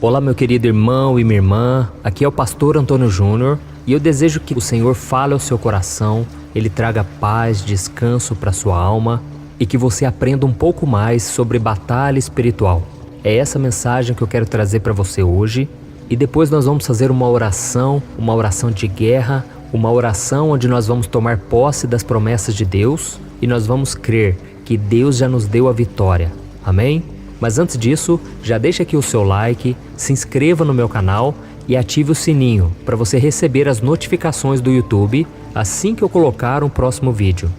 Olá, meu querido irmão e minha irmã, aqui é o pastor Antônio Júnior e eu desejo que o Senhor fale ao seu coração, Ele traga paz, descanso para sua alma e que você aprenda um pouco mais sobre batalha espiritual. É essa mensagem que eu quero trazer para você hoje e depois nós vamos fazer uma oração de guerra, uma oração onde nós vamos tomar posse das promessas de Deus e nós vamos crer que Deus já nos deu a vitória. Amém? Mas antes disso, já deixa aqui o seu like, se inscreva no meu canal e ative o sininho para você receber as notificações do YouTube assim que eu colocar um próximo vídeo.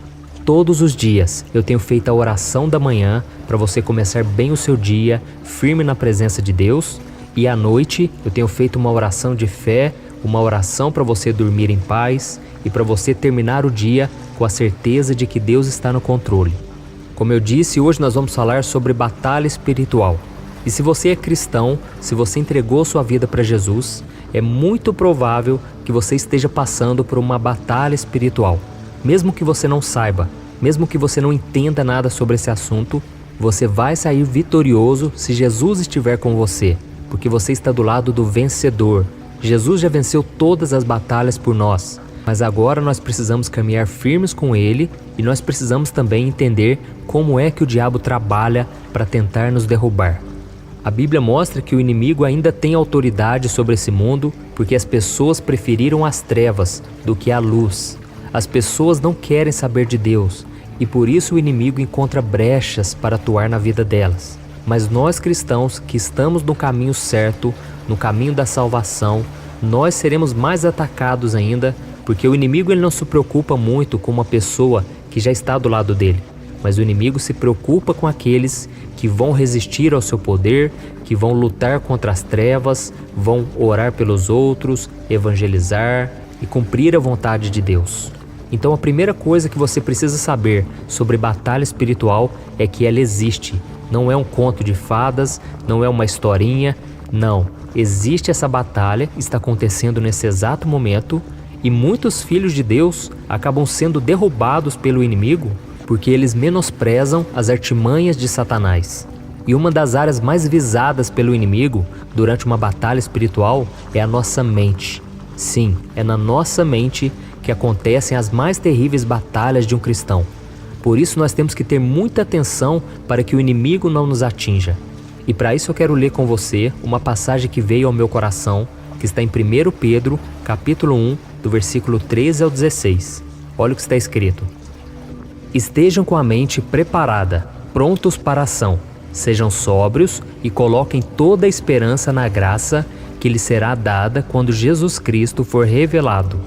Todos os dias eu tenho feito a oração da manhã para você começar bem o seu dia, firme na presença de Deus, e à noite eu tenho feito uma oração de fé, uma oração para você dormir em paz e para você terminar o dia com a certeza de que Deus está no controle. Como eu disse, hoje nós vamos falar sobre batalha espiritual. E se você é cristão, se você entregou sua vida para Jesus, é muito provável que você esteja passando por uma batalha espiritual. Mesmo que você não saiba, mesmo que você não entenda nada sobre esse assunto, você vai sair vitorioso se Jesus estiver com você, porque você está do lado do vencedor. Jesus já venceu todas as batalhas por nós. Mas agora nós precisamos caminhar firmes com Ele e nós precisamos também entender como é que o diabo trabalha para tentar nos derrubar. A Bíblia mostra que o inimigo ainda tem autoridade sobre esse mundo porque as pessoas preferiram as trevas do que a luz. As pessoas não querem saber de Deus e por isso o inimigo encontra brechas para atuar na vida delas. Mas nós cristãos que estamos no caminho certo, no caminho da salvação, nós seremos mais atacados ainda, porque o inimigo ele não se preocupa muito com uma pessoa que já está do lado dele, mas o inimigo se preocupa com aqueles que vão resistir ao seu poder, que vão lutar contra as trevas, vão orar pelos outros, evangelizar e cumprir a vontade de Deus. Então a primeira coisa que você precisa saber sobre batalha espiritual é que ela existe. Não é um conto de fadas, não é uma historinha, não. Existe essa batalha, está acontecendo nesse exato momento. E muitos filhos de Deus acabam sendo derrubados pelo inimigo porque eles menosprezam as artimanhas de Satanás. E uma das áreas mais visadas pelo inimigo durante uma batalha espiritual é a nossa mente. Sim, é na nossa mente que acontecem as mais terríveis batalhas de um cristão. Por isso nós temos que ter muita atenção para que o inimigo não nos atinja. E para isso eu quero ler com você uma passagem que veio ao meu coração, que está em 1 Pedro, capítulo 1, do versículo 13 ao 16. Olha o que está escrito. Estejam com a mente preparada, prontos para a ação. Sejam sóbrios e coloquem toda a esperança na graça que lhes será dada quando Jesus Cristo for revelado.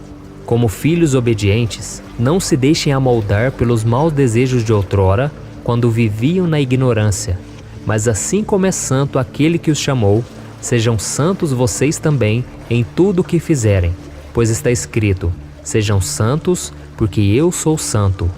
Como filhos obedientes, não se deixem amoldar pelos maus desejos de outrora, quando viviam na ignorância. Mas assim como é santo aquele que os chamou, sejam santos vocês também em tudo o que fizerem. Pois está escrito, sejam santos, porque eu sou santo.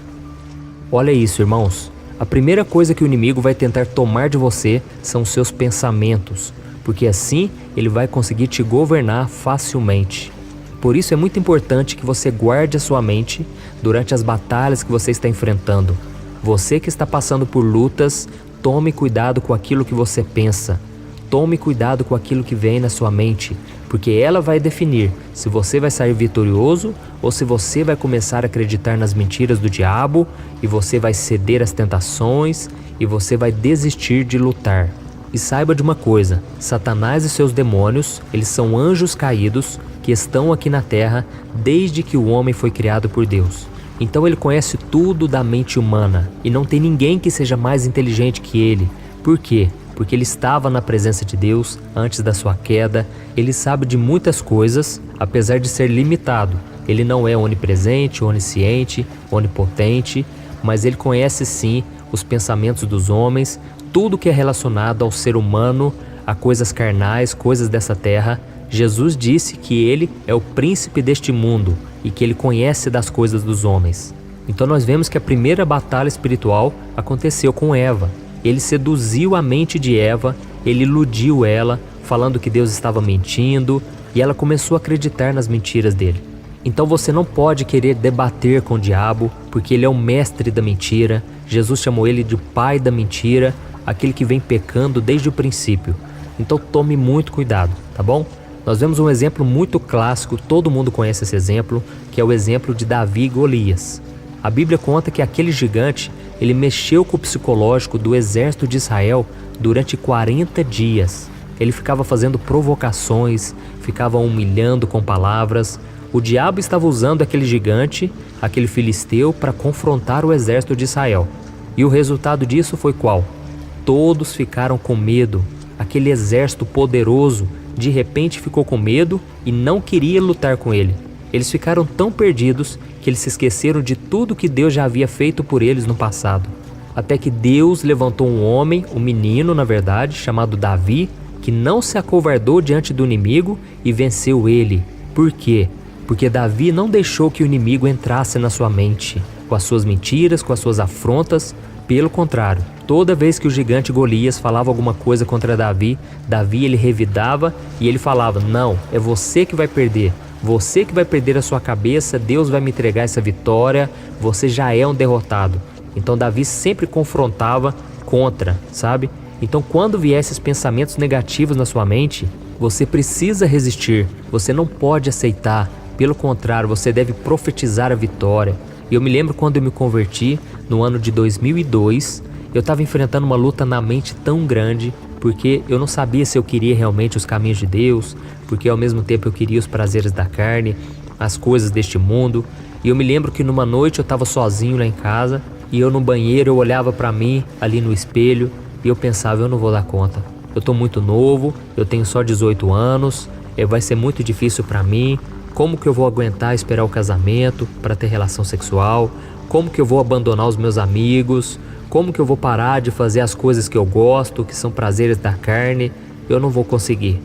Olha isso, irmãos. A primeira coisa que o inimigo vai tentar tomar de você são os seus pensamentos, porque assim ele vai conseguir te governar facilmente. Por isso é muito importante que você guarde a sua mente durante as batalhas que você está enfrentando. Você que está passando por lutas, tome cuidado com aquilo que você pensa. Tome cuidado com aquilo que vem na sua mente, porque ela vai definir se você vai sair vitorioso ou se você vai começar a acreditar nas mentiras do diabo e você vai ceder às tentações e você vai desistir de lutar. E saiba de uma coisa, Satanás e seus demônios, eles são anjos caídos que estão aqui na terra desde que o homem foi criado por Deus. Então ele conhece tudo da mente humana e não tem ninguém que seja mais inteligente que ele. Por quê? Porque ele estava na presença de Deus antes da sua queda, ele sabe de muitas coisas, apesar de ser limitado. Ele não é onipresente, onisciente, onipotente, mas ele conhece sim os pensamentos dos homens, tudo que é relacionado ao ser humano, a coisas carnais, coisas dessa terra. Jesus disse que ele é o príncipe deste mundo e que ele conhece das coisas dos homens. Então nós vemos que a primeira batalha espiritual aconteceu com Eva. Ele seduziu a mente de Eva, ele iludiu ela, falando que Deus estava mentindo, e ela começou a acreditar nas mentiras dele. Então você não pode querer debater com o diabo, porque ele é o mestre da mentira. Jesus chamou ele de pai da mentira, aquele que vem pecando desde o princípio. Então tome muito cuidado, tá bom? Nós vemos um exemplo muito clássico, todo mundo conhece esse exemplo, que é o exemplo de Davi e Golias. A Bíblia conta que aquele gigante, ele mexeu com o psicológico do exército de Israel durante 40 dias. Ele ficava fazendo provocações, ficava humilhando com palavras. O diabo estava usando aquele gigante, aquele filisteu, para confrontar o exército de Israel. E o resultado disso foi qual? Todos ficaram com medo. Aquele exército poderoso, de repente ficou com medo e não queria lutar com ele. Eles ficaram tão perdidos que eles se esqueceram de tudo que Deus já havia feito por eles no passado. Até que Deus levantou um homem, um menino na verdade, chamado Davi, que não se acovardou diante do inimigo e venceu ele. Por quê? Porque Davi não deixou que o inimigo entrasse na sua mente, com as suas mentiras, com as suas afrontas. Pelo contrário, toda vez que o gigante Golias falava alguma coisa contra Davi, ele revidava e ele falava: não, é você que vai perder. Você que vai perder a sua cabeça, Deus vai me entregar essa vitória, você já é um derrotado. Então Davi sempre confrontava contra, sabe? Então quando vier esses pensamentos negativos na sua mente, você precisa resistir, você não pode aceitar. Pelo contrário, você deve profetizar a vitória. E eu me lembro quando eu me converti, no ano de 2002, eu estava enfrentando uma luta na mente tão grande, porque eu não sabia se eu queria realmente os caminhos de Deus, porque ao mesmo tempo eu queria os prazeres da carne, as coisas deste mundo. E eu me lembro que numa noite eu estava sozinho lá em casa, e eu no banheiro eu olhava para mim ali no espelho, e eu pensava: eu não vou dar conta. Eu tô muito novo, eu tenho só 18 anos, vai ser muito difícil para mim. Como que eu vou aguentar esperar o casamento para ter relação sexual? Como que eu vou abandonar os meus amigos? Como que eu vou parar de fazer as coisas que eu gosto, que são prazeres da carne? Eu não vou conseguir.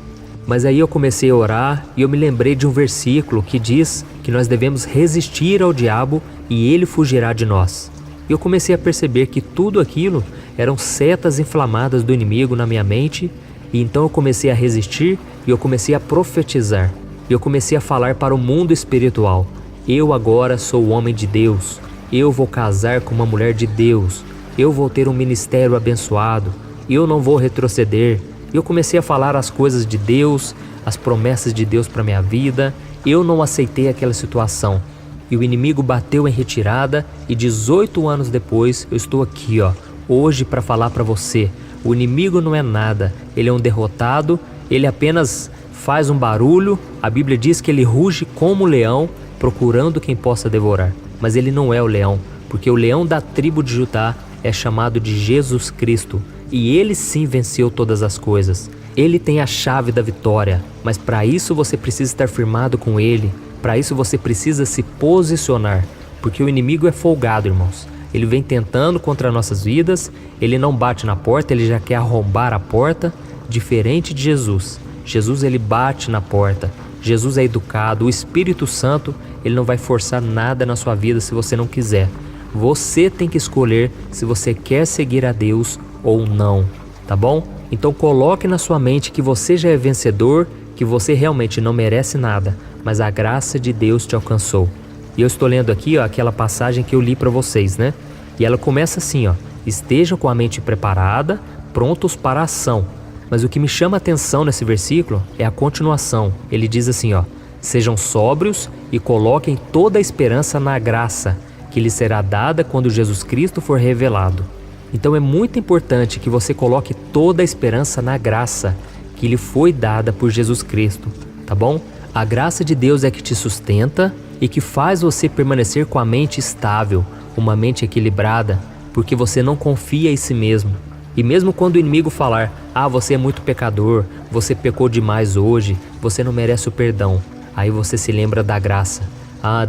Mas aí eu comecei a orar e eu me lembrei de um versículo que diz que nós devemos resistir ao diabo e ele fugirá de nós. E eu comecei a perceber que tudo aquilo eram setas inflamadas do inimigo na minha mente, e então eu comecei a resistir e eu comecei a profetizar. E eu comecei a falar para o mundo espiritual: eu agora sou o homem de Deus, eu vou casar com uma mulher de Deus, eu vou ter um ministério abençoado, eu não vou retroceder. Eu comecei a falar as coisas de Deus, as promessas de Deus para minha vida. Eu não aceitei aquela situação. E o inimigo bateu em retirada e 18 anos depois eu estou aqui, hoje para falar para você. O inimigo não é nada, ele é um derrotado, ele apenas faz um barulho. A Bíblia diz que ele ruge como um leão, procurando quem possa devorar. Mas ele não é o leão, porque o leão da tribo de Judá é chamado de Jesus Cristo. E ele sim venceu todas as coisas. Ele tem a chave da vitória, mas para isso você precisa estar firmado com ele. Para isso você precisa se posicionar, porque o inimigo é folgado, irmãos. Ele vem tentando contra nossas vidas, ele não bate na porta, ele já quer arrombar a porta, diferente de Jesus. Jesus, ele bate na porta. Jesus é educado. O Espírito Santo, ele não vai forçar nada na sua vida se você não quiser. Você tem que escolher se você quer seguir a Deus ou não, tá bom? Então coloque na sua mente que você já é vencedor, que você realmente não merece nada, mas a graça de Deus te alcançou. E eu estou lendo aqui, aquela passagem que eu li para vocês, né? E ela começa assim, estejam com a mente preparada, prontos para a ação. Mas o que me chama a atenção nesse versículo é a continuação. Ele diz assim, sejam sóbrios e coloquem toda a esperança na graça que lhes será dada quando Jesus Cristo for revelado. Então é muito importante que você coloque toda a esperança na graça que lhe foi dada por Jesus Cristo, tá bom? A graça de Deus é que te sustenta e que faz você permanecer com a mente estável, uma mente equilibrada, porque você não confia em si mesmo. E mesmo quando o inimigo falar, você é muito pecador, você pecou demais hoje, você não merece o perdão, aí você se lembra da graça.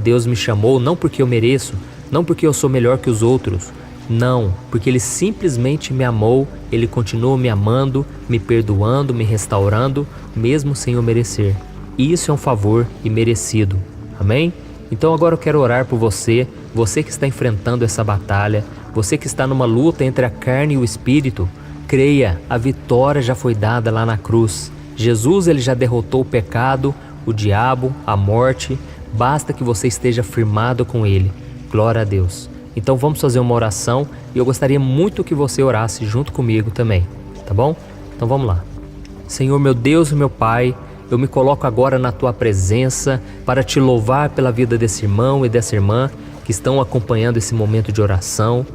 Deus me chamou não porque eu mereço, não porque eu sou melhor que os outros, não, porque Ele simplesmente me amou, Ele continua me amando, me perdoando, me restaurando, mesmo sem eu merecer. Isso é um favor imerecido, amém? Então agora eu quero orar por você, você que está enfrentando essa batalha, você que está numa luta entre a carne e o espírito. Creia, a vitória já foi dada lá na cruz. Jesus, ele já derrotou o pecado, o diabo, a morte. Basta que você esteja firmado com ele. Glória a Deus. Então vamos fazer uma oração e eu gostaria muito que você orasse junto comigo também, tá bom? Então vamos lá. Senhor, meu Deus e meu Pai, eu me coloco agora na Tua presença para Te louvar pela vida desse irmão e dessa irmã que estão acompanhando esse momento de oração.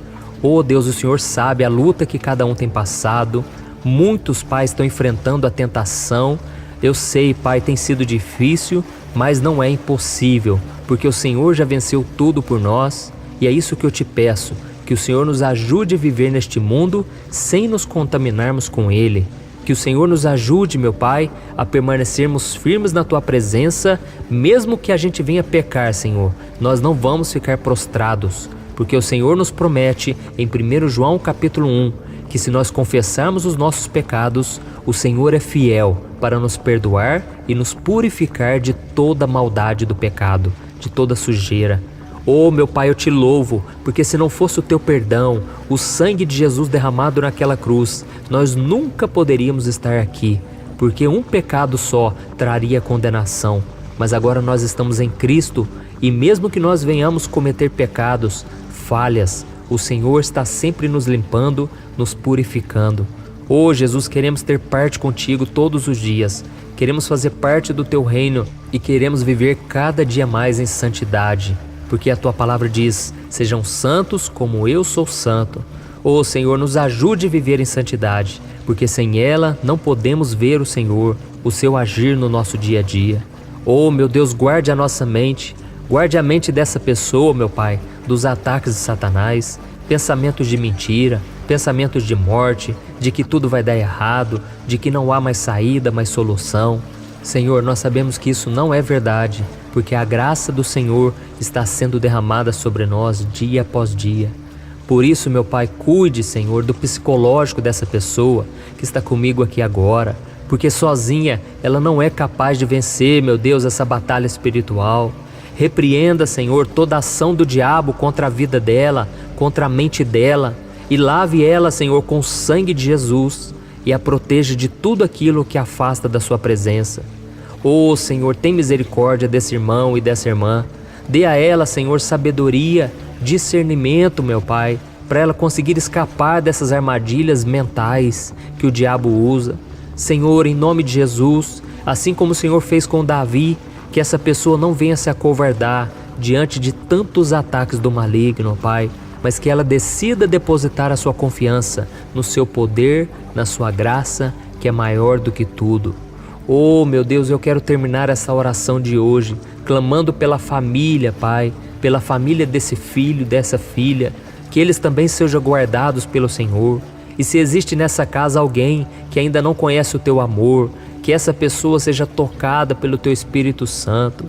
Oh Deus, o Senhor sabe a luta que cada um tem passado. Muitos pais estão enfrentando a tentação. Eu sei, Pai, tem sido difícil, mas não é impossível, porque o Senhor já venceu tudo por nós. E é isso que eu te peço, que o Senhor nos ajude a viver neste mundo sem nos contaminarmos com ele. Que o Senhor nos ajude, meu Pai, a permanecermos firmes na Tua presença, mesmo que a gente venha pecar, Senhor. Nós não vamos ficar prostrados, porque o Senhor nos promete em 1 João capítulo 1, que se nós confessarmos os nossos pecados, o Senhor é fiel para nos perdoar e nos purificar de toda maldade do pecado, de toda sujeira. Oh, meu Pai, eu te louvo, porque se não fosse o Teu perdão, o sangue de Jesus derramado naquela cruz, nós nunca poderíamos estar aqui, porque um pecado só traria condenação. Mas agora nós estamos em Cristo e mesmo que nós venhamos cometer pecados, falhas, o Senhor está sempre nos limpando, nos purificando. Oh, Jesus, queremos ter parte contigo todos os dias. Queremos fazer parte do Teu reino e queremos viver cada dia mais em santidade. Porque a Tua palavra diz, sejam santos como eu sou santo. Ó Senhor, nos ajude a viver em santidade, porque sem ela não podemos ver o Senhor, o Seu agir no nosso dia a dia. Ó meu Deus, guarde a nossa mente, guarde a mente dessa pessoa, meu Pai, dos ataques de Satanás, pensamentos de mentira, pensamentos de morte, de que tudo vai dar errado, de que não há mais saída, mais solução. Senhor, nós sabemos que isso não é verdade, porque a graça do Senhor está sendo derramada sobre nós dia após dia. Por isso, meu Pai, cuide, Senhor, do psicológico dessa pessoa que está comigo aqui agora, porque sozinha ela não é capaz de vencer, meu Deus, essa batalha espiritual. Repreenda, Senhor, toda a ação do diabo contra a vida dela, contra a mente dela, e lave ela, Senhor, com o sangue de Jesus e a proteja de tudo aquilo que afasta da Sua presença. Oh, Senhor, tem misericórdia desse irmão e dessa irmã. Dê a ela, Senhor, sabedoria, discernimento, meu Pai, para ela conseguir escapar dessas armadilhas mentais que o diabo usa. Senhor, em nome de Jesus, assim como o Senhor fez com Davi, que essa pessoa não venha se acovardar diante de tantos ataques do maligno, Pai, mas que ela decida depositar a sua confiança no Seu poder, na Sua graça, que é maior do que tudo. Oh, meu Deus, eu quero terminar essa oração de hoje, clamando pela família, Pai, pela família desse filho, dessa filha, que eles também sejam guardados pelo Senhor. E se existe nessa casa alguém que ainda não conhece o Teu amor, que essa pessoa seja tocada pelo Teu Espírito Santo.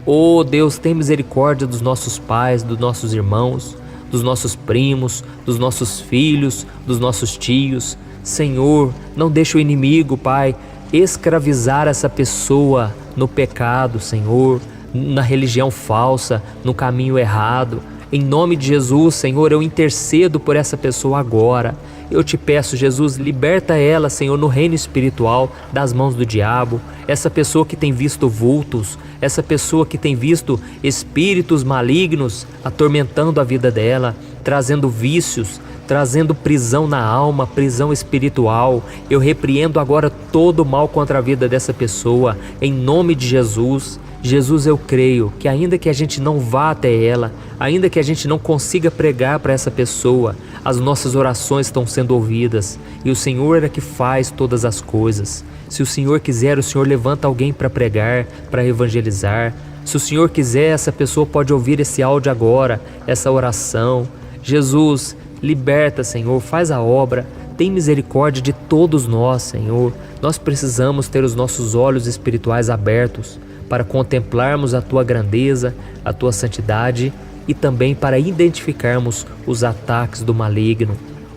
Oh, Deus, tem misericórdia dos nossos pais, dos nossos irmãos, dos nossos primos, dos nossos filhos, dos nossos tios. Senhor, não deixe o inimigo, Pai, escravizar essa pessoa no pecado, Senhor, na religião falsa, no caminho errado. Em nome de Jesus, Senhor, eu intercedo por essa pessoa agora. Eu te peço, Jesus, liberta ela, Senhor, no reino espiritual das mãos do diabo. Essa pessoa que tem visto vultos, essa pessoa que tem visto espíritos malignos atormentando a vida dela, trazendo vícios, trazendo prisão na alma, prisão espiritual. Eu repreendo agora todo o mal contra a vida dessa pessoa, em nome de Jesus. Jesus, eu creio que ainda que a gente não vá até ela, ainda que a gente não consiga pregar para essa pessoa, as nossas orações estão sendo ouvidas e o Senhor é que faz todas as coisas. Se o Senhor quiser, o Senhor levanta alguém para pregar, para evangelizar. Se o Senhor quiser, essa pessoa pode ouvir esse áudio agora, essa oração. Jesus, liberta, Senhor, faz a obra, tem misericórdia de todos nós, Senhor. Nós precisamos ter os nossos olhos espirituais abertos para contemplarmos a Tua grandeza, a Tua santidade e também para identificarmos os ataques do maligno.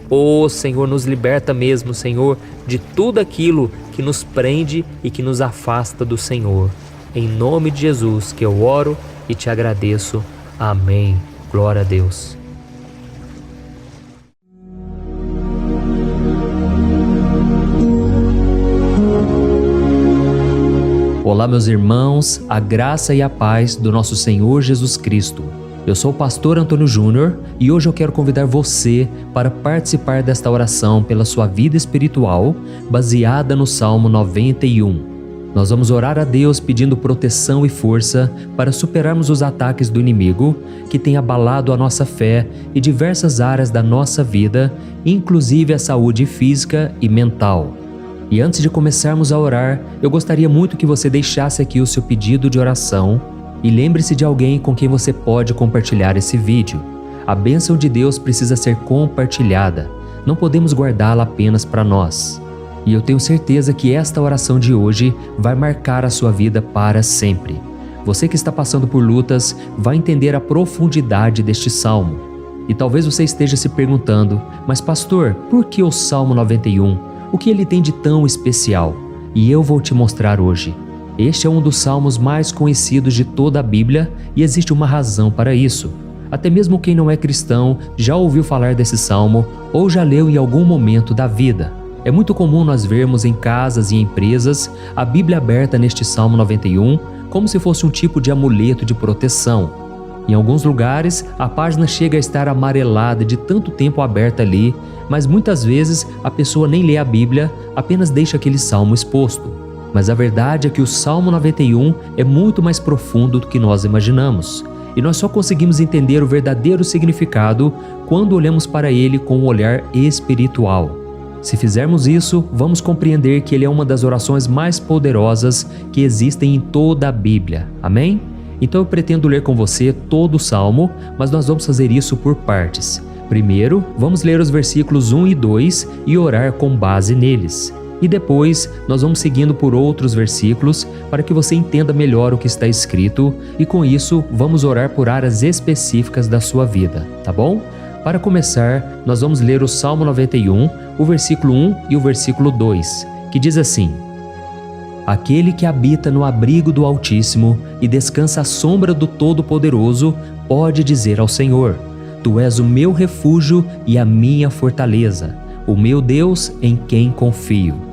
Oh, Senhor, nos liberta mesmo, Senhor, de tudo aquilo que nos prende e que nos afasta do Senhor. Em nome de Jesus que eu oro e te agradeço. Amém. Glória a Deus. Olá, meus irmãos, a graça e a paz do nosso Senhor Jesus Cristo. Eu sou o pastor Antônio Júnior e hoje eu quero convidar você para participar desta oração pela sua vida espiritual, baseada no Salmo 91. Nós vamos orar a Deus pedindo proteção e força para superarmos os ataques do inimigo que tem abalado a nossa fé e diversas áreas da nossa vida, inclusive a saúde física e mental. E antes de começarmos a orar, eu gostaria muito que você deixasse aqui o seu pedido de oração e lembre-se de alguém com quem você pode compartilhar esse vídeo. A bênção de Deus precisa ser compartilhada, não podemos guardá-la apenas para nós. E eu tenho certeza que esta oração de hoje vai marcar a sua vida para sempre. Você que está passando por lutas vai entender a profundidade deste salmo. E talvez você esteja se perguntando, mas pastor, por que o Salmo 91? O que ele tem de tão especial? E eu vou te mostrar hoje. Este é um dos salmos mais conhecidos de toda a Bíblia e existe uma razão para isso. Até mesmo quem não é cristão já ouviu falar desse salmo ou já leu em algum momento da vida. É muito comum nós vermos em casas e empresas a Bíblia aberta neste Salmo 91 como se fosse um tipo de amuleto de proteção. Em alguns lugares, a página chega a estar amarelada de tanto tempo aberta ali, mas muitas vezes a pessoa nem lê a Bíblia, apenas deixa aquele salmo exposto. Mas a verdade é que o Salmo 91 é muito mais profundo do que nós imaginamos. E nós só conseguimos entender o verdadeiro significado quando olhamos para ele com um olhar espiritual. Se fizermos isso, vamos compreender que ele é uma das orações mais poderosas que existem em toda a Bíblia. Amém? Então eu pretendo ler com você todo o Salmo, mas nós vamos fazer isso por partes. Primeiro, vamos ler os versículos 1 e 2 e orar com base neles. E depois, nós vamos seguindo por outros versículos para que você entenda melhor o que está escrito e com isso, vamos orar por áreas específicas da sua vida, tá bom? Para começar, nós vamos ler o Salmo 91, o versículo 1 e o versículo 2, que diz assim: Aquele que habita no abrigo do Altíssimo e descansa à sombra do Todo-Poderoso pode dizer ao Senhor: Tu és o meu refúgio e a minha fortaleza, o meu Deus em quem confio.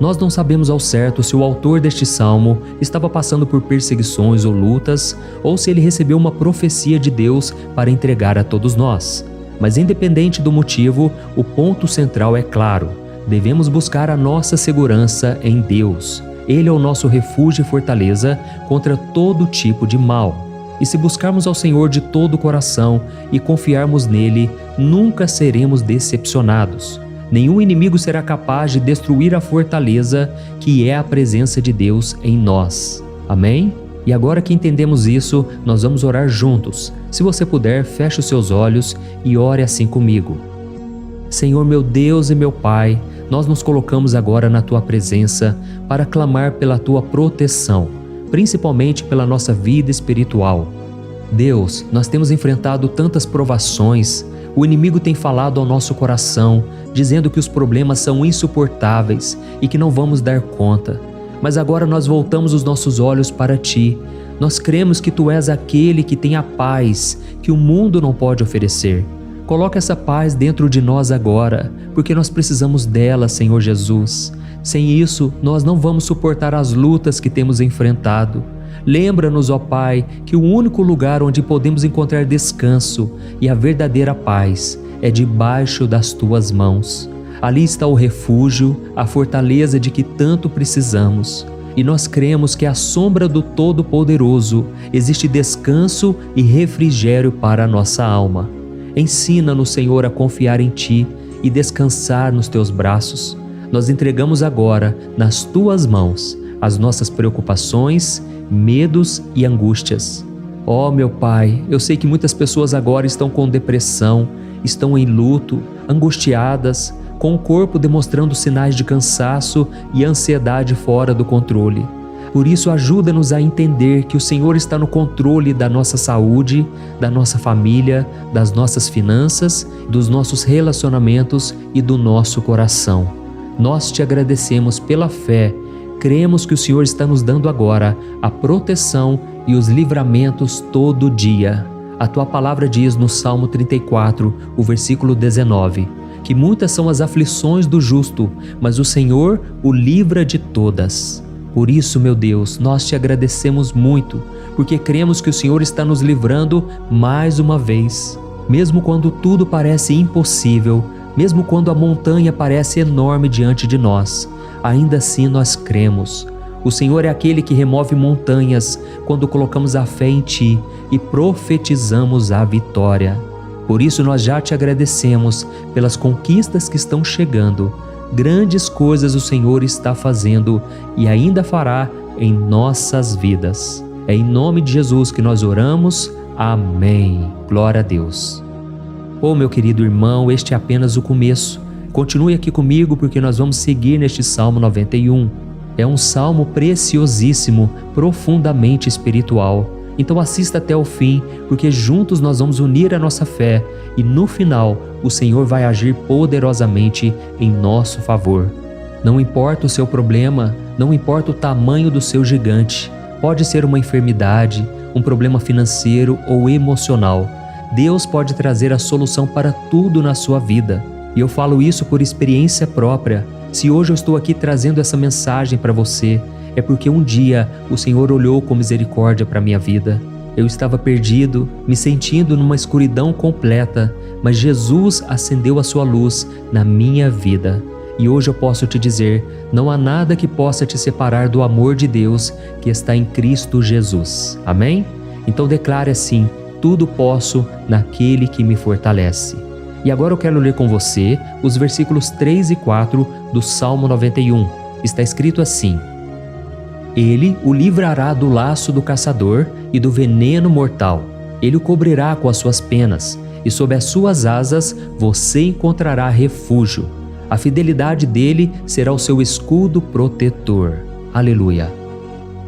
Nós não sabemos ao certo se o autor deste salmo estava passando por perseguições ou lutas, ou se ele recebeu uma profecia de Deus para entregar a todos nós. Mas independente do motivo, o ponto central é claro: devemos buscar a nossa segurança em Deus. Ele é o nosso refúgio e fortaleza contra todo tipo de mal. E se buscarmos ao Senhor de todo o coração e confiarmos nele, nunca seremos decepcionados. Nenhum inimigo será capaz de destruir a fortaleza que é a presença de Deus em nós. Amém? E agora que entendemos isso, nós vamos orar juntos. Se você puder, feche os seus olhos e ore assim comigo. Senhor meu Deus e meu Pai, nós nos colocamos agora na Tua presença para clamar pela Tua proteção, principalmente pela nossa vida espiritual. Deus, nós temos enfrentado tantas provações, o inimigo tem falado ao nosso coração, dizendo que os problemas são insuportáveis e que não vamos dar conta. Mas agora nós voltamos os nossos olhos para Ti. Nós cremos que Tu és aquele que tem a paz que o mundo não pode oferecer. Coloca essa paz dentro de nós agora, porque nós precisamos dela, Senhor Jesus. Sem isso, nós não vamos suportar as lutas que temos enfrentado. Lembra-nos, ó Pai, que o único lugar onde podemos encontrar descanso e a verdadeira paz é debaixo das Tuas mãos. Ali está o refúgio, a fortaleza de que tanto precisamos. E nós cremos que à sombra do Todo-Poderoso existe descanso e refrigério para a nossa alma. Ensina-nos, Senhor, a confiar em Ti e descansar nos Teus braços. Nós entregamos agora, nas Tuas mãos, as nossas preocupações, medos e angústias. Ó meu Pai, eu sei que muitas pessoas agora estão com depressão, estão em luto, angustiadas, com o corpo demonstrando sinais de cansaço e ansiedade fora do controle. Por isso, ajuda-nos a entender que o Senhor está no controle da nossa saúde, da nossa família, das nossas finanças, dos nossos relacionamentos e do nosso coração. Nós Te agradecemos pela fé, cremos que o Senhor está nos dando agora a proteção e os livramentos todo dia. A Tua palavra diz no Salmo 34, o versículo 19, que muitas são as aflições do justo, mas o Senhor o livra de todas. Por isso, meu Deus, nós Te agradecemos muito, porque cremos que o Senhor está nos livrando mais uma vez. Mesmo quando tudo parece impossível, mesmo quando a montanha parece enorme diante de nós, ainda assim nós cremos. O Senhor é aquele que remove montanhas quando colocamos a fé em Ti e profetizamos a vitória. Por isso nós já Te agradecemos pelas conquistas que estão chegando. Grandes coisas o Senhor está fazendo e ainda fará em nossas vidas. É em nome de Jesus que nós oramos. Amém. Glória a Deus. Oh, meu querido irmão, este é apenas o começo. Continue aqui comigo porque nós vamos seguir neste Salmo 91. É um salmo preciosíssimo, profundamente espiritual. Então assista até o fim, porque juntos nós vamos unir a nossa fé e no final o Senhor vai agir poderosamente em nosso favor. Não importa o seu problema, não importa o tamanho do seu gigante, pode ser uma enfermidade, um problema financeiro ou emocional. Deus pode trazer a solução para tudo na sua vida. E eu falo isso por experiência própria. Se hoje eu estou aqui trazendo essa mensagem para você, é porque um dia o Senhor olhou com misericórdia para a minha vida. Eu estava perdido, me sentindo numa escuridão completa, mas Jesus acendeu a sua luz na minha vida. E hoje eu posso te dizer, não há nada que possa te separar do amor de Deus que está em Cristo Jesus. Amém? Então declare assim, tudo posso naquele que me fortalece. E agora eu quero ler com você os versículos 3 e 4 do Salmo 91. Está escrito assim: Ele o livrará do laço do caçador e do veneno mortal. Ele o cobrirá com as suas penas, e sob as suas asas você encontrará refúgio. A fidelidade dele será o seu escudo protetor. Aleluia.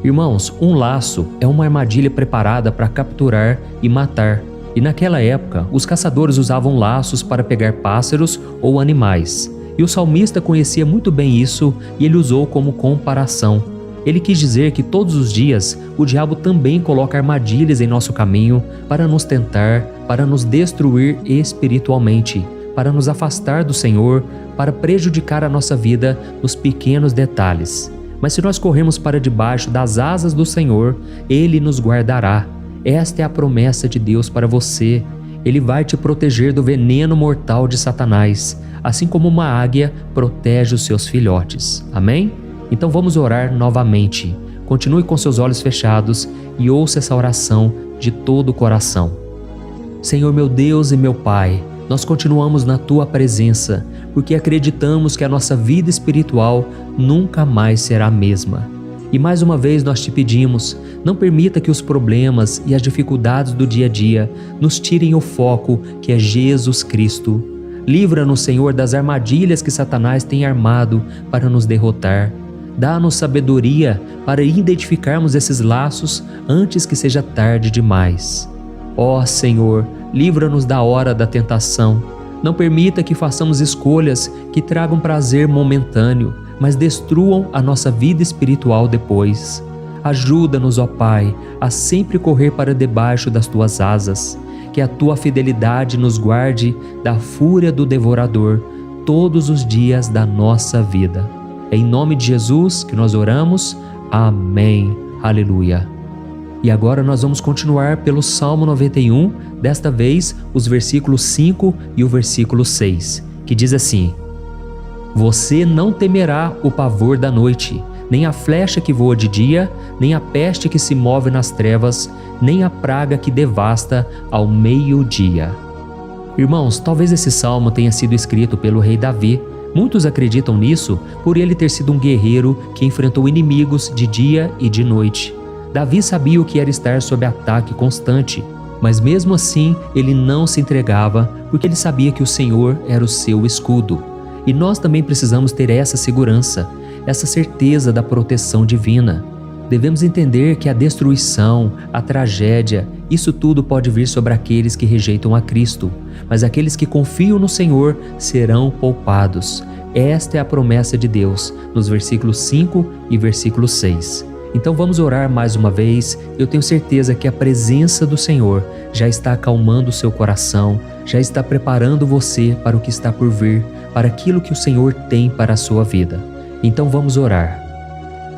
Irmãos, um laço é uma armadilha preparada para capturar e matar. E naquela época, os caçadores usavam laços para pegar pássaros ou animais. E o salmista conhecia muito bem isso e ele usou como comparação. Ele quis dizer que todos os dias o diabo também coloca armadilhas em nosso caminho para nos tentar, para nos destruir espiritualmente, para nos afastar do Senhor, para prejudicar a nossa vida nos pequenos detalhes. Mas se nós corremos para debaixo das asas do Senhor, Ele nos guardará. Esta é a promessa de Deus para você. Ele vai te proteger do veneno mortal de Satanás, assim como uma águia protege os seus filhotes. Amém? Então vamos orar novamente. Continue com seus olhos fechados e ouça essa oração de todo o coração. Senhor meu Deus e meu Pai, nós continuamos na Tua presença, porque acreditamos que a nossa vida espiritual nunca mais será a mesma. E mais uma vez nós te pedimos, não permita que os problemas e as dificuldades do dia a dia nos tirem o foco que é Jesus Cristo. Livra-nos, Senhor, das armadilhas que Satanás tem armado para nos derrotar. Dá-nos sabedoria para identificarmos esses laços antes que seja tarde demais. Ó Senhor, livra-nos da hora da tentação. Não permita que façamos escolhas que tragam prazer momentâneo, mas destruam a nossa vida espiritual depois. Ajuda-nos, ó Pai, a sempre correr para debaixo das Tuas asas. Que a Tua fidelidade nos guarde da fúria do devorador todos os dias da nossa vida. É em nome de Jesus que nós oramos. Amém. Aleluia. E agora nós vamos continuar pelo Salmo 91, desta vez os versículos 5 e o versículo 6, que diz assim: Você não temerá o pavor da noite, nem a flecha que voa de dia, nem a peste que se move nas trevas, nem a praga que devasta ao meio-dia. Irmãos, talvez esse salmo tenha sido escrito pelo rei Davi. Muitos acreditam nisso por ele ter sido um guerreiro que enfrentou inimigos de dia e de noite. Davi sabia o que era estar sob ataque constante, mas mesmo assim ele não se entregava porque ele sabia que o Senhor era o seu escudo. E nós também precisamos ter essa segurança, essa certeza da proteção divina. Devemos entender que a destruição, a tragédia, isso tudo pode vir sobre aqueles que rejeitam a Cristo, mas aqueles que confiam no Senhor serão poupados. Esta é a promessa de Deus, nos versículos 5 e versículo 6. Então vamos orar mais uma vez. Eu tenho certeza que a presença do Senhor já está acalmando o seu coração, já está preparando você para o que está por vir, para aquilo que o Senhor tem para a sua vida. Então vamos orar.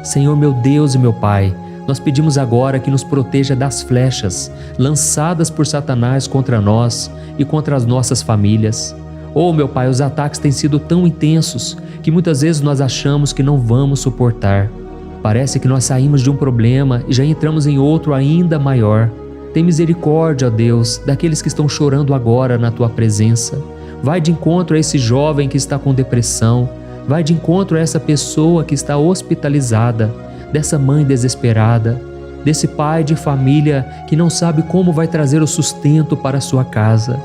Senhor meu Deus e meu Pai, Nós pedimos agora que nos proteja das flechas lançadas por Satanás contra nós e contra as nossas famílias. Oh, meu Pai, os ataques têm sido tão intensos que muitas vezes nós achamos que não vamos suportar. Parece que nós saímos de um problema e já entramos em outro ainda maior. Tem misericórdia, ó Deus, daqueles que estão chorando agora na Tua presença. Vai de encontro a esse jovem que está com depressão. Vai de encontro a essa pessoa que está hospitalizada, dessa mãe desesperada, desse pai de família que não sabe como vai trazer o sustento para a sua casa.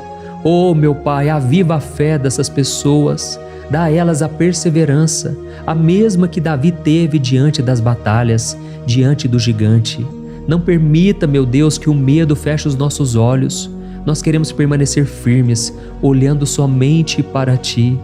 Oh, meu Pai, aviva a fé dessas pessoas, dá a elas a perseverança, a mesma que Davi teve diante das batalhas, diante do gigante. Não permita, meu Deus, que o medo feche os nossos olhos. Nós queremos permanecer firmes, olhando somente para Ti.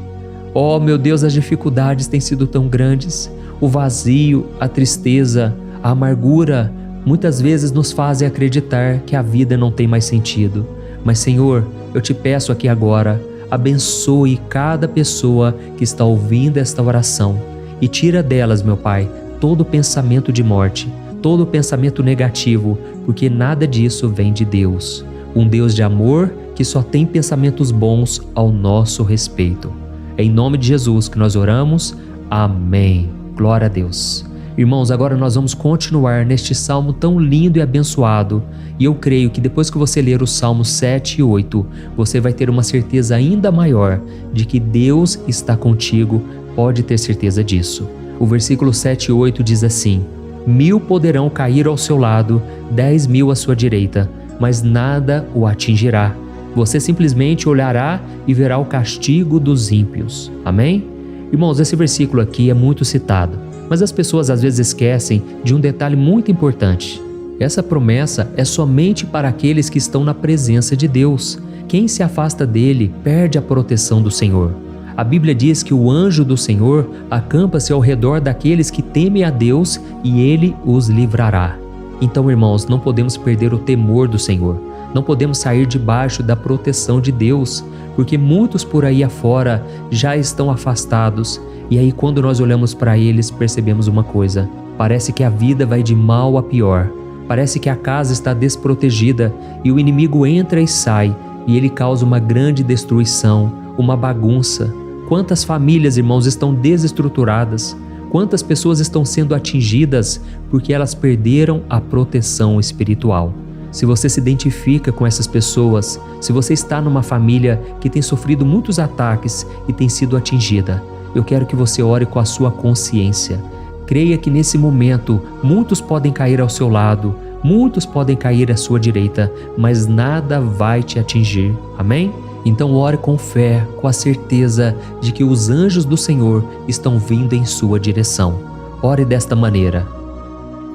Oh, meu Deus, as dificuldades têm sido tão grandes. O vazio, a tristeza, a amargura, muitas vezes nos fazem acreditar que a vida não tem mais sentido. Mas, Senhor, eu te peço aqui agora, abençoe cada pessoa que está ouvindo esta oração e tira delas, meu Pai, todo pensamento de morte, todo pensamento negativo, porque nada disso vem de Deus. Um Deus de amor que só tem pensamentos bons ao nosso respeito. É em nome de Jesus que nós oramos. Amém. Glória a Deus. Irmãos, agora nós vamos continuar neste salmo tão lindo e abençoado. E eu creio que depois que você ler os salmos 7 e 8, você vai ter uma certeza ainda maior de que Deus está contigo. Pode ter certeza disso. O versículo 7 e 8 diz assim: 1000 poderão cair ao seu lado, 10.000 à sua direita, mas nada o atingirá. Você simplesmente olhará e verá o castigo dos ímpios. Amém? Irmãos, esse versículo aqui é muito citado, mas as pessoas às vezes esquecem de um detalhe muito importante. Essa promessa é somente para aqueles que estão na presença de Deus. Quem se afasta dele perde a proteção do Senhor. A Bíblia diz que o anjo do Senhor acampa-se ao redor daqueles que temem a Deus e ele os livrará. Então, irmãos, não podemos perder o temor do Senhor. Não podemos sair debaixo da proteção de Deus, porque muitos por aí afora já estão afastados. E aí, quando nós olhamos para eles, percebemos uma coisa: parece que a vida vai de mal a pior. Parece que a casa está desprotegida e o inimigo entra e sai, e ele causa uma grande destruição, uma bagunça. Quantas famílias, irmãos, estão desestruturadas? Quantas pessoas estão sendo atingidas porque elas perderam a proteção espiritual? Se você se identifica com essas pessoas, se você está numa família que tem sofrido muitos ataques e tem sido atingida, eu quero que você ore com a sua consciência. Creia que nesse momento muitos podem cair ao seu lado, muitos podem cair à sua direita, mas nada vai te atingir. Amém? Então ore com fé, com a certeza de que os anjos do Senhor estão vindo em sua direção. Ore desta maneira: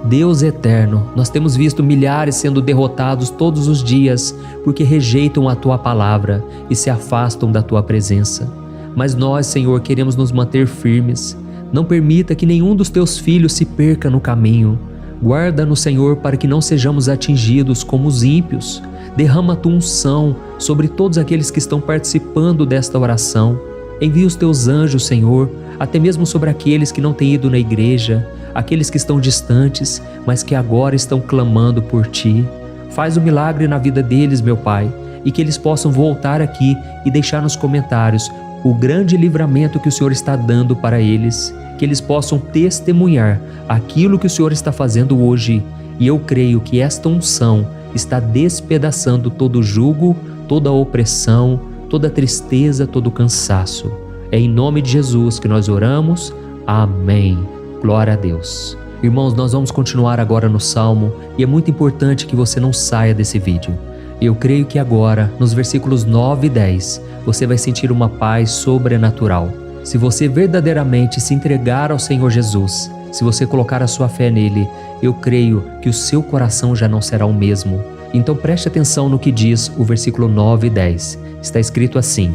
Deus eterno, nós temos visto milhares sendo derrotados todos os dias porque rejeitam a Tua palavra e se afastam da Tua presença. Mas nós, Senhor, queremos nos manter firmes. Não permita que nenhum dos Teus filhos se perca no caminho. Guarda-nos, Senhor, para que não sejamos atingidos como os ímpios. Derrama a Tua unção sobre todos aqueles que estão participando desta oração. Envia os Teus anjos, Senhor, até mesmo sobre aqueles que não têm ido na igreja, aqueles que estão distantes, mas que agora estão clamando por Ti. Faz um milagre na vida deles, meu Pai, e que eles possam voltar aqui e deixar nos comentários o grande livramento que o Senhor está dando para eles, que eles possam testemunhar aquilo que o Senhor está fazendo hoje. E eu creio que esta unção está despedaçando todo o jugo, toda a opressão, toda a tristeza, todo o cansaço. É em nome de Jesus que nós oramos. Amém. Glória a Deus. Irmãos, nós vamos continuar agora no Salmo e é muito importante que você não saia desse vídeo. Eu creio que agora, nos versículos 9 e 10, você vai sentir uma paz sobrenatural. Se você verdadeiramente se entregar ao Senhor Jesus, se você colocar a sua fé nele, eu creio que o seu coração já não será o mesmo. Então preste atenção no que diz o versículo 9 e 10. Está escrito assim: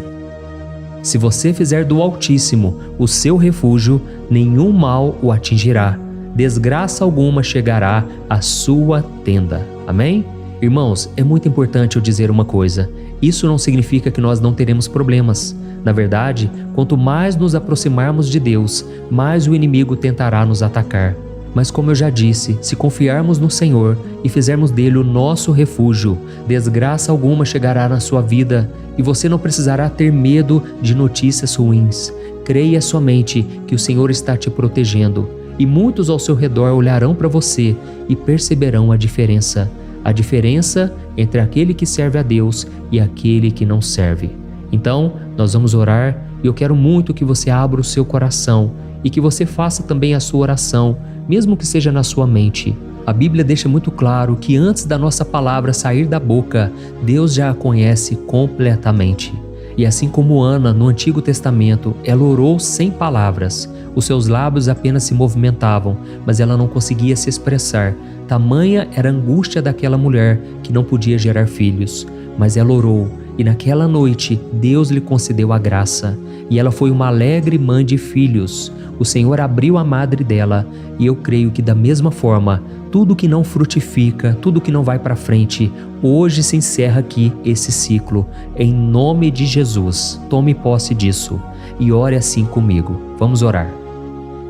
Se você fizer do Altíssimo o seu refúgio, nenhum mal o atingirá, desgraça alguma chegará à sua tenda. Amém? Irmãos, é muito importante eu dizer uma coisa: isso não significa que nós não teremos problemas. Na verdade, quanto mais nos aproximarmos de Deus, mais o inimigo tentará nos atacar. Mas como eu já disse, se confiarmos no Senhor e fizermos dele o nosso refúgio, desgraça alguma chegará na sua vida e você não precisará ter medo de notícias ruins. Creia somente que o Senhor está te protegendo e muitos ao seu redor olharão para você e perceberão a diferença entre aquele que serve a Deus e aquele que não serve. Então, nós vamos orar e eu quero muito que você abra o seu coração e que você faça também a sua oração, mesmo que seja na sua mente. A Bíblia deixa muito claro que antes da nossa palavra sair da boca, Deus já a conhece completamente. E assim como Ana, no Antigo Testamento, ela orou sem palavras. Os seus lábios apenas se movimentavam, mas ela não conseguia se expressar. Tamanha era a angústia daquela mulher que não podia gerar filhos. Mas ela orou, e naquela noite Deus lhe concedeu a graça. E ela foi uma alegre mãe de filhos. O Senhor abriu a madre dela, e eu creio que da mesma forma, tudo que não frutifica, tudo que não vai para frente, hoje se encerra aqui esse ciclo. Em nome de Jesus, tome posse disso e ore assim comigo. Vamos orar.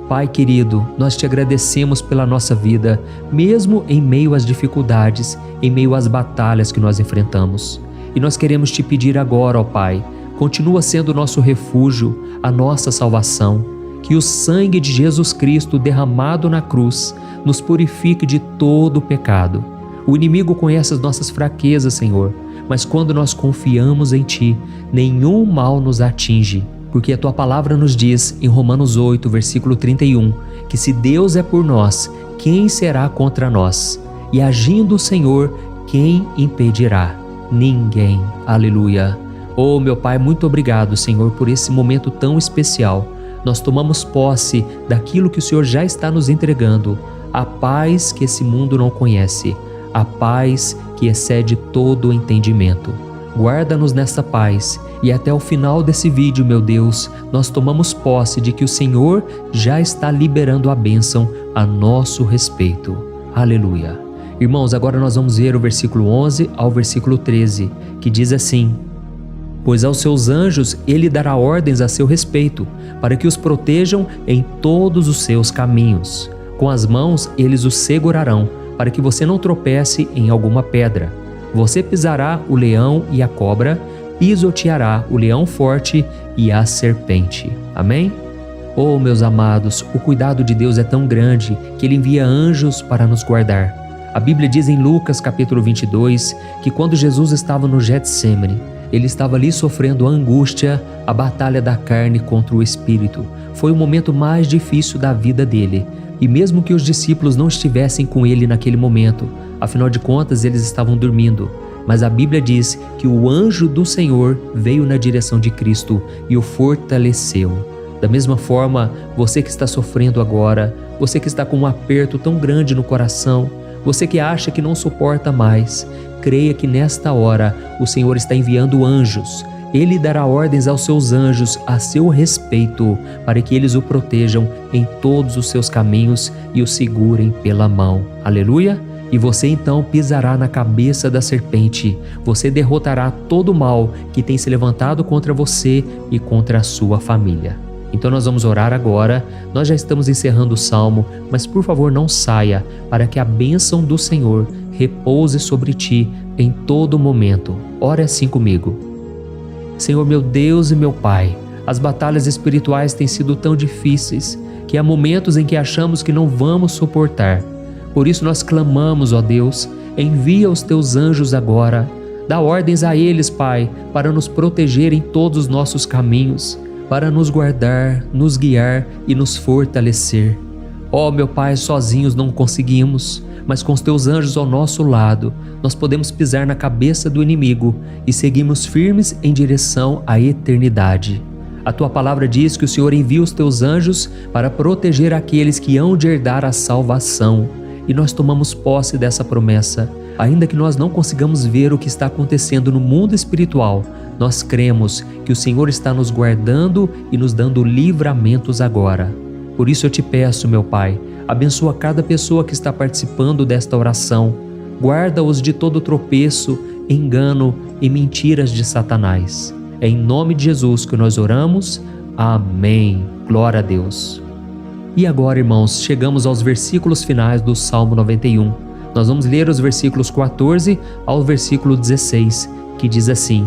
Pai querido, nós te agradecemos pela nossa vida, mesmo em meio às dificuldades, em meio às batalhas que nós enfrentamos. E nós queremos te pedir agora, ó Pai, continua sendo o nosso refúgio, a nossa salvação. Que o sangue de Jesus Cristo derramado na cruz nos purifique de todo o pecado. O inimigo conhece as nossas fraquezas, Senhor, mas quando nós confiamos em Ti, nenhum mal nos atinge. Porque a Tua palavra nos diz, em Romanos 8, versículo 31, que se Deus é por nós, quem será contra nós? E agindo o Senhor, quem impedirá? Ninguém. Aleluia. Oh, meu Pai, muito obrigado, Senhor, por esse momento tão especial. Nós tomamos posse daquilo que o Senhor já está nos entregando, a paz que esse mundo não conhece, a paz que excede todo o entendimento. Guarda-nos nessa paz e até o final desse vídeo, meu Deus, nós tomamos posse de que o Senhor já está liberando a bênção a nosso respeito. Aleluia. Irmãos, agora nós vamos ver o versículo 11 ao versículo 13, que diz assim: Pois aos seus anjos ele dará ordens a seu respeito, para que os protejam em todos os seus caminhos. Com as mãos eles os segurarão, para que você não tropece em alguma pedra. Você pisará o leão e a cobra, pisoteará o leão forte e a serpente. Amém? Oh, meus amados, o cuidado de Deus é tão grande que Ele envia anjos para nos guardar. A Bíblia diz em Lucas capítulo 22 que quando Jesus estava no Getsêmani, Ele estava ali sofrendo a angústia, a batalha da carne contra o espírito. Foi o momento mais difícil da vida dele. E mesmo que os discípulos não estivessem com ele naquele momento, afinal de contas eles estavam dormindo, mas a Bíblia diz que o anjo do Senhor veio na direção de Cristo e o fortaleceu. Da mesma forma, você que está sofrendo agora, você que está com um aperto tão grande no coração, você que acha que não suporta mais, creia que nesta hora o Senhor está enviando anjos. Ele dará ordens aos seus anjos a seu respeito, para que eles o protejam em todos os seus caminhos e o segurem pela mão. Aleluia! E você então pisará na cabeça da serpente. Você derrotará todo o mal que tem se levantado contra você e contra a sua família. Então nós vamos orar agora. Nós já estamos encerrando o salmo, mas por favor não saia, para que a bênção do Senhor repouse sobre ti em todo momento. Ore assim comigo. Senhor, meu Deus e meu Pai, as batalhas espirituais têm sido tão difíceis que há momentos em que achamos que não vamos suportar. Por isso nós clamamos, ó Deus, envia os teus anjos agora. Dá ordens a eles, Pai, para nos proteger em todos os nossos caminhos, para nos guardar, nos guiar e nos fortalecer. Ó meu Pai, sozinhos não conseguimos, mas com os teus anjos ao nosso lado, nós podemos pisar na cabeça do inimigo e seguirmos firmes em direção à eternidade. A tua palavra diz que o Senhor envia os teus anjos para proteger aqueles que hão de herdar a salvação. E nós tomamos posse dessa promessa. Ainda que nós não consigamos ver o que está acontecendo no mundo espiritual, nós cremos que o Senhor está nos guardando e nos dando livramentos agora. Por isso eu te peço, meu Pai, abençoa cada pessoa que está participando desta oração. Guarda-os de todo tropeço, engano e mentiras de Satanás. É em nome de Jesus que nós oramos. Amém. Glória a Deus. E agora, irmãos, chegamos aos versículos finais do Salmo 91. Nós vamos ler os versículos 14 ao versículo 16, que diz assim: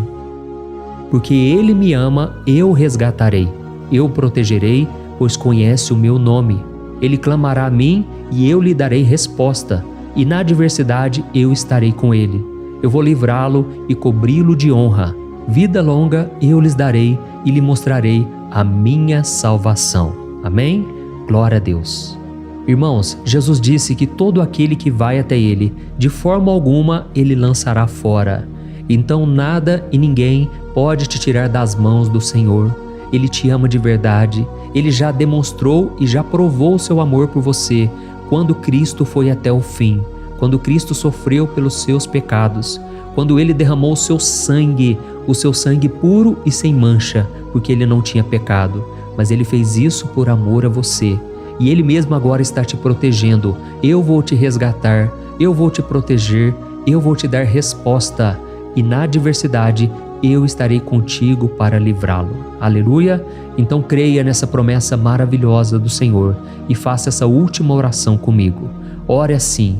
Porque Ele me ama, eu o resgatarei, eu o protegerei, pois conhece o meu nome. Ele clamará a mim e eu lhe darei resposta, e na adversidade eu estarei com ele. Eu vou livrá-lo e cobri-lo de honra. Vida longa eu lhes darei e lhe mostrarei a minha salvação. Amém? Glória a Deus. Irmãos, Jesus disse que todo aquele que vai até Ele, de forma alguma Ele lançará fora. Então nada e ninguém pode te tirar das mãos do Senhor. Ele te ama de verdade. Ele já demonstrou e já provou o seu amor por você quando Cristo foi até o fim, quando Cristo sofreu pelos seus pecados, quando Ele derramou o seu sangue puro e sem mancha, porque Ele não tinha pecado. Mas Ele fez isso por amor a você. E Ele mesmo agora está te protegendo. Eu vou te resgatar, eu vou te proteger, eu vou te dar resposta. E na adversidade, eu estarei contigo para livrá-lo. Aleluia! Então creia nessa promessa maravilhosa do Senhor e faça essa última oração comigo. Ore assim: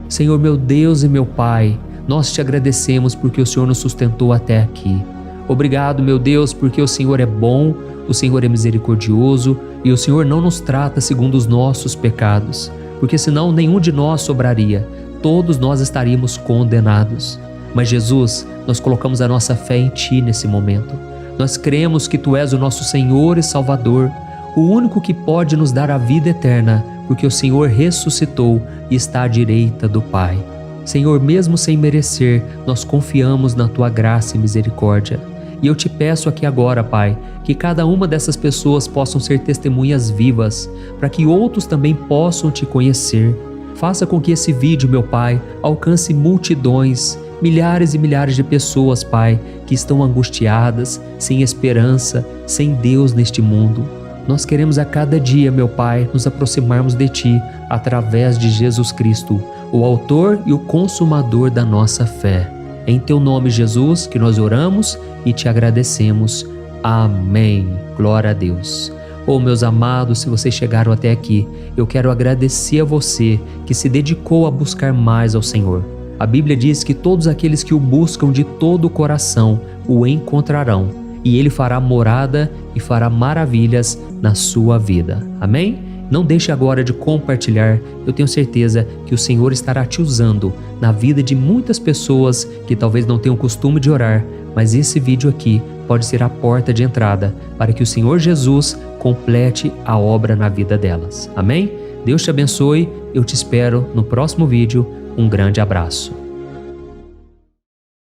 Senhor meu Deus e meu Pai, nós te agradecemos porque o Senhor nos sustentou até aqui. Obrigado, meu Deus, porque o Senhor é bom, o Senhor é misericordioso e o Senhor não nos trata segundo os nossos pecados, porque senão nenhum de nós sobraria, todos nós estaríamos condenados. Mas Jesus, nós colocamos a nossa fé em Ti nesse momento. Nós cremos que Tu és o nosso Senhor e Salvador, o único que pode nos dar a vida eterna, porque o Senhor ressuscitou e está à direita do Pai. Senhor, mesmo sem merecer, nós confiamos na Tua graça e misericórdia. E eu te peço aqui agora, Pai, que cada uma dessas pessoas possam ser testemunhas vivas, para que outros também possam Te conhecer. Faça com que esse vídeo, meu Pai, alcance multidões, milhares e milhares de pessoas, Pai, que estão angustiadas, sem esperança, sem Deus neste mundo. Nós queremos a cada dia, meu Pai, nos aproximarmos de Ti através de Jesus Cristo, o autor e o consumador da nossa fé. É em Teu nome, Jesus, que nós oramos e Te agradecemos. Amém. Glória a Deus. Oh, meus amados, se vocês chegaram até aqui, eu quero agradecer a você que se dedicou a buscar mais ao Senhor. A Bíblia diz que todos aqueles que o buscam de todo o coração o encontrarão, e Ele fará morada e fará maravilhas na sua vida. Amém? Não deixe agora de compartilhar, eu tenho certeza que o Senhor estará te usando na vida de muitas pessoas que talvez não tenham costume de orar, mas esse vídeo aqui pode ser a porta de entrada para que o Senhor Jesus complete a obra na vida delas. Amém? Deus te abençoe, eu te espero no próximo vídeo. Um grande abraço.